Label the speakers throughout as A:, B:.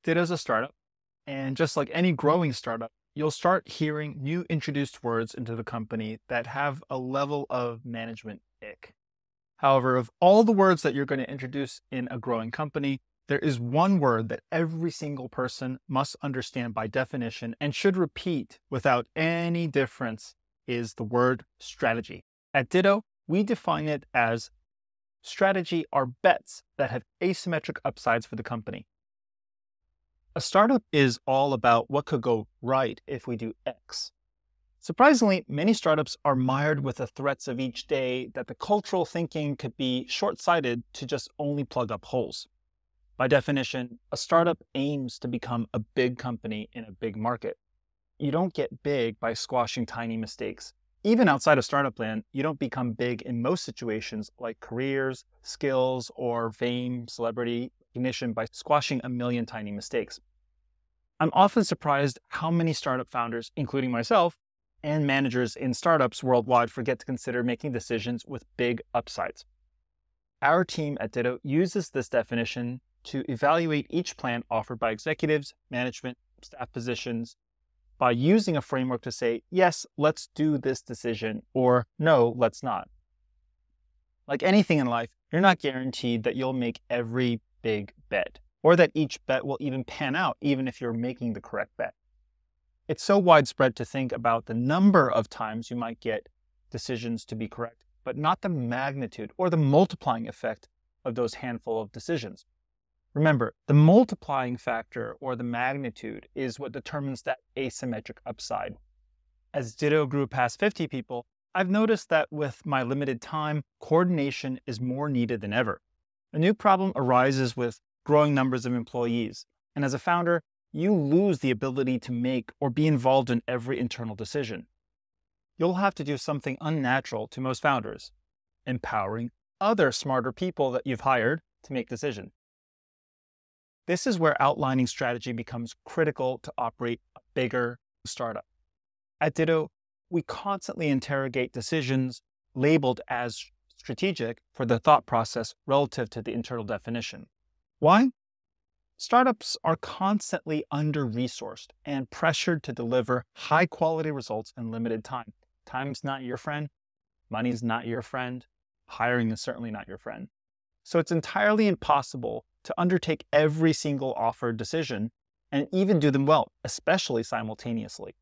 A: Ditto's a startup, and just like any growing startup, you'll start hearing new introduced words into the company that have a level of management ick. However, of all the words that you're going to introduce in a growing company, there is one word that every single person must understand by definition and should repeat without any difference is the word strategy. At Ditto, we define it as strategy are bets that have asymmetric upsides for the company. A startup is all about what could go right if we do X. Surprisingly, many startups are mired with the threats of each day that the cultural thinking could be short-sighted to just only plug up holes. By definition, a startup aims to become a big company in a big market. You don't get big by squashing tiny mistakes. Even outside of startup land, you don't become big in most situations like careers, skills, or fame, celebrity recognition by squashing a million tiny mistakes. I'm often surprised how many startup founders, including myself, and managers in startups worldwide forget to consider making decisions with big upsides. Our team at Ditto uses this definition to evaluate each plan offered by executives, management, staff positions, by using a framework to say, yes, let's do this decision, or no, let's not. Like anything in life, you're not guaranteed that you'll make every big bet, or that each bet will even pan out, even if you're making the correct bet. It's so widespread to think about the number of times you might get decisions to be correct, but not the magnitude or the multiplying effect of those handful of decisions. Remember, the multiplying factor or the magnitude is what determines that asymmetric upside. As Ditto grew past 50 people, I've noticed that with my limited time, coordination is more needed than ever. A new problem arises with growing numbers of employees, and as a founder, you lose the ability to make or be involved in every internal decision. You'll have to do something unnatural to most founders, empowering other smarter people that you've hired to make decisions. This is where outlining strategy becomes critical to operate a bigger startup. At Ditto, we constantly interrogate decisions labeled as strategic for the thought process relative to the internal definition. Why? Startups are constantly under-resourced and pressured to deliver high-quality results in limited time. Time's not your friend. Money's not your friend. Hiring is certainly not your friend. So it's entirely impossible to undertake every single offered decision and even do them well, especially simultaneously.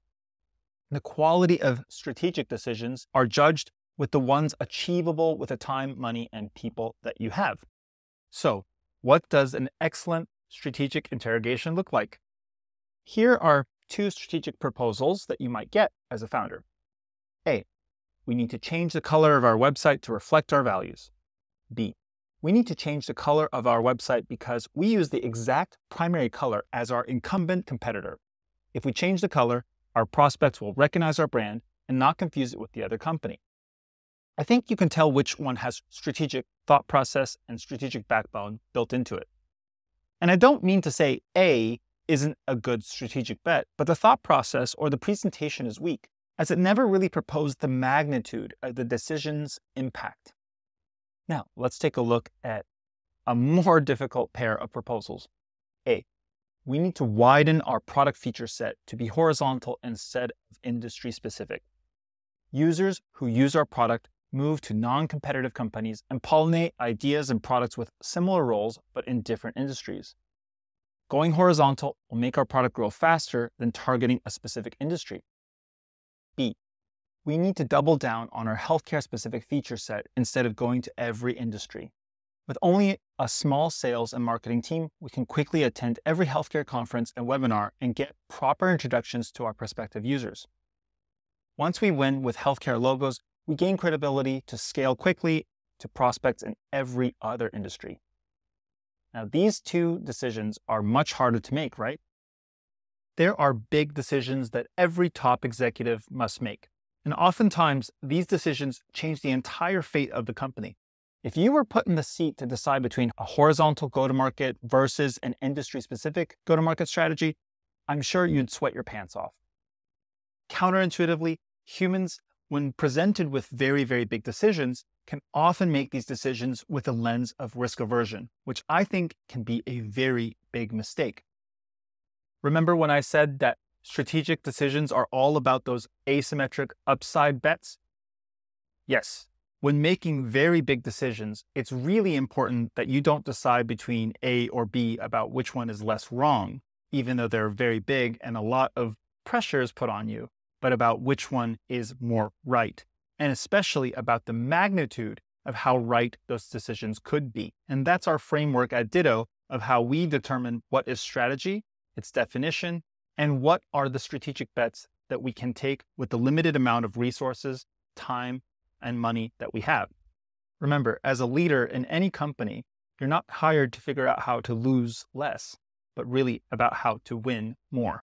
A: The quality of strategic decisions are judged with the ones achievable with the time, money, and people that you have. So, what does an excellent strategic interrogation look like? Here are two strategic proposals that you might get as a founder. A, we need to change the color of our website to reflect our values. B, we need to change the color of our website because we use the exact primary color as our incumbent competitor. If we change the color, our prospects will recognize our brand and not confuse it with the other company. I think you can tell which one has strategic thought process and strategic backbone built into it. And I don't mean to say A isn't a good strategic bet, but the thought process or the presentation is weak, as it never really proposed the magnitude of the decision's impact. Now, let's take a look at a more difficult pair of proposals. A, we need to widen our product feature set to be horizontal instead of industry specific. Users who use our product move to non-competitive companies and pollinate ideas and products with similar roles but in different industries. Going horizontal will make our product grow faster than targeting a specific industry. B, we need to double down on our healthcare-specific feature set instead of going to every industry. With only a small sales and marketing team, we can quickly attend every healthcare conference and webinar and get proper introductions to our prospective users. Once we win with healthcare logos, we gain credibility to scale quickly to prospects in every other industry. Now, these two decisions are much harder to make, right? There are big decisions that every top executive must make. And oftentimes, these decisions change the entire fate of the company. If you were put in the seat to decide between a horizontal go-to-market versus an industry-specific go-to-market strategy, I'm sure you'd sweat your pants off. Counterintuitively, humans, when presented with very, very big decisions, can often make these decisions with a lens of risk aversion, which I think can be a very big mistake. Remember when I said that strategic decisions are all about those asymmetric upside bets? Yes. When making very big decisions, it's really important that you don't decide between A or B about which one is less wrong, even though they're very big and a lot of pressure is put on you, but about which one is more right, and especially about the magnitude of how right those decisions could be. And that's our framework at Ditto of how we determine what is strategy, its definition, and what are the strategic bets that we can take with the limited amount of resources, time, and money that we have. Remember, as a leader in any company, you're not hired to figure out how to lose less, but really about how to win more.